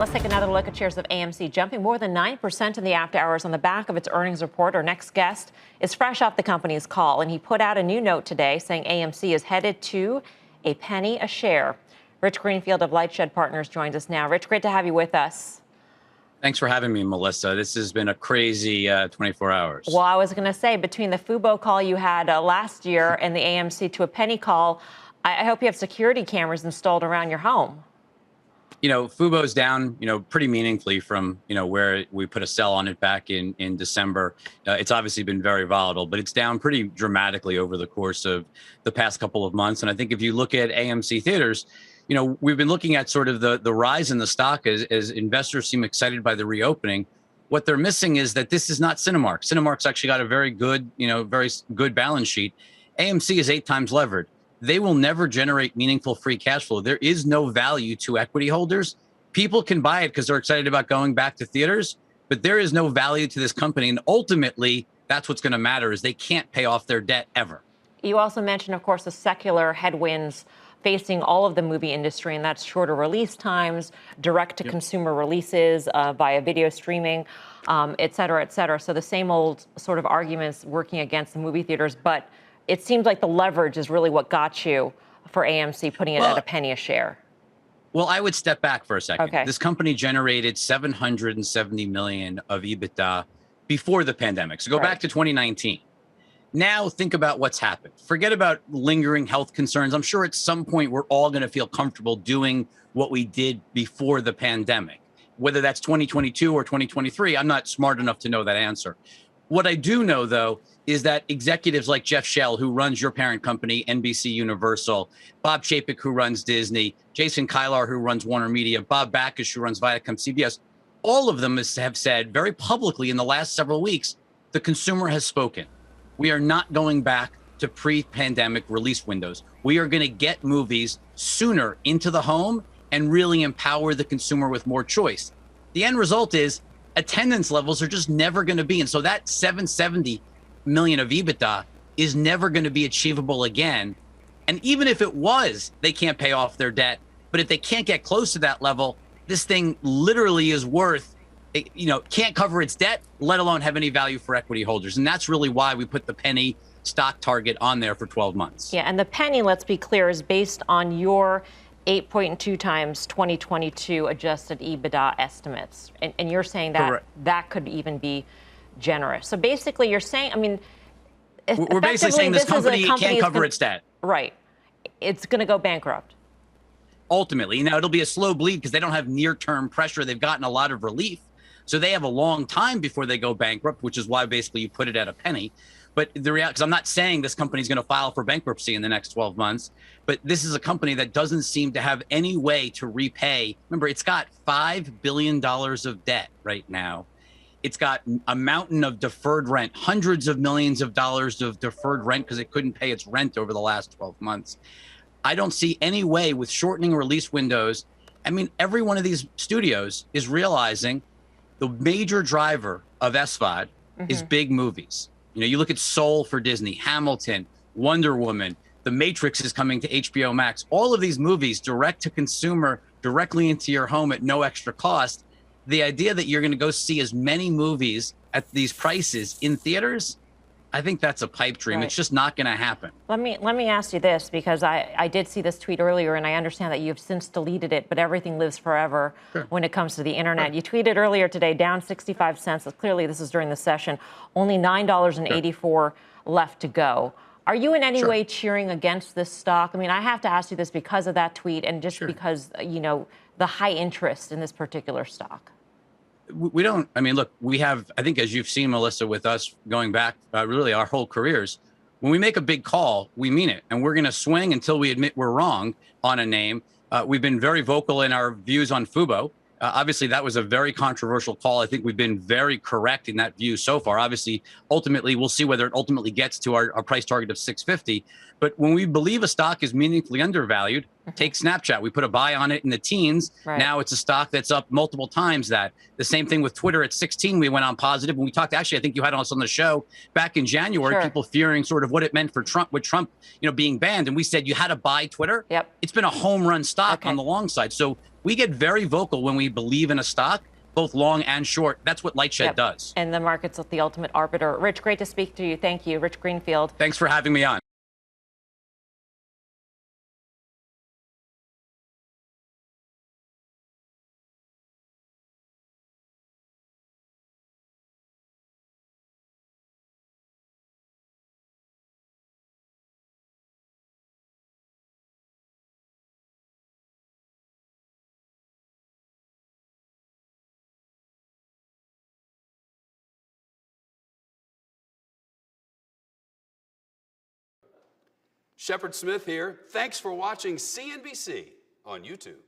Let's take another look at shares of AMC jumping more than 9% in the after hours on the back of its earnings report. Our next guest is fresh off the company's call, and he put out a new note today saying AMC is headed to a penny a share. Rich Greenfield of Lightshed Partners joins us now. Rich, great to have you with us. Thanks for having me, Melissa. This has been a crazy 24 hours. Well, I was going to say, between the Fubo call you had last year and the AMC to a penny call, I hope you have security cameras installed around your home. You know, Fubo's down, pretty meaningfully from, where we put a sell on it back in December. It's obviously been very volatile, but it's down pretty dramatically over the course of the past couple of months. And I think if you look at AMC theaters, we've been looking at sort of the rise in the stock as investors seem excited by the reopening. What they're missing is that this is not Cinemark. Cinemark's actually got a very good, very good balance sheet. AMC is 8 times levered. They will never generate meaningful free cash flow. There is no value to equity holders. People can buy it because they're excited about going back to theaters, but there is no value to this company. And ultimately, that's what's going to matter is they can't pay off their debt ever. You also mentioned, of course, the secular headwinds facing all of the movie industry, and that's shorter release times, direct-to-consumer releases via video streaming, et cetera, et cetera. So the same old sort of arguments working against the movie theaters, but it seems like the leverage is really what got you for AMC, putting it at a penny a share. Well, I would step back for a second. Okay. This company generated $770 million of EBITDA before the pandemic. So go back to 2019. Now think about what's happened. Forget about lingering health concerns. I'm sure at some point we're all going to feel comfortable doing what we did before the pandemic. Whether that's 2022 or 2023, I'm not smart enough to know that answer. What I do know, though, is that executives like Jeff Shell, who runs your parent company, NBC Universal, Bob Chapek, who runs Disney, Jason Kilar, who runs Warner Media, Bob Backus, who runs Viacom CBS, all of them have said very publicly in the last several weeks, the consumer has spoken. We are not going back to pre-pandemic release windows. We are going to get movies sooner into the home and really empower the consumer with more choice. The end result is attendance levels are just never going to be. And so that 770 million of EBITDA is never going to be achievable again. And even if it was, they can't pay off their debt. But if they can't get close to that level, this thing literally is worth, can't cover its debt, let alone have any value for equity holders. And that's really why we put the penny stock target on there for 12 months. Yeah, and the penny, let's be clear, is based on your 8.2 times 2022 adjusted EBITDA estimates. And you're saying that Correct. That could even be generous. So basically you're saying, we're basically saying this company can't cover its debt. Right. It's going to go bankrupt. Ultimately. Now, it'll be a slow bleed because they don't have near-term pressure. They've gotten a lot of relief. So they have a long time before they go bankrupt, which is why basically you put it at a penny. But the reality, because I'm not saying this company is going to file for bankruptcy in the next 12 months, but this is a company that doesn't seem to have any way to repay. Remember, it's got $5 billion of debt right now. It's got a mountain of deferred rent, hundreds of millions of dollars of deferred rent because it couldn't pay its rent over the last 12 months. I don't see any way with shortening release windows. I mean, every one of these studios is realizing the major driver of SVOD is big movies. You look at Soul for Disney, Hamilton, Wonder Woman, The Matrix is coming to HBO Max. All of these movies direct to consumer, directly into your home at no extra cost. The idea that you're going to go see as many movies at these prices in theaters, I think that's a pipe dream. Right. It's just not going to happen. Let me ask you this, because I did see this tweet earlier, and I understand that you've since deleted it, but everything lives forever when it comes to the internet. Sure. You tweeted earlier today, down 65 cents. Clearly, this is during the session. Only $9.84 left to go. Are you in any way cheering against this stock? I mean, I have to ask you this because of that tweet and just because, the high interest in this particular stock. We don't, look, we have, I think as you've seen, Melissa, with us going back really our whole careers, when we make a big call, we mean it. And we're going to swing until we admit we're wrong on a name. We've been very vocal in our views on Fubo. Obviously, that was a very controversial call. I think we've been very correct in that view so far. Obviously, ultimately, we'll see whether it ultimately gets to our price target of 650. But when we believe a stock is meaningfully undervalued, take Snapchat. We put a buy on it in the teens. Right. Now it's a stock that's up multiple times that. The same thing with Twitter at 16. We went on positive. When we talked, actually, I think you had us on the show back in January, people fearing sort of what it meant for Trump, with Trump, being banned. And we said you had to buy Twitter. Yep. It's been a home run stock on the long side. So We get very vocal when we believe in a stock, both long and short. That's what Lightshed does. And the market's the ultimate arbiter. Rich, great to speak to you. Thank you. Rich Greenfield. Thanks for having me on. Shepard Smith here. Thanks for watching CNBC on YouTube.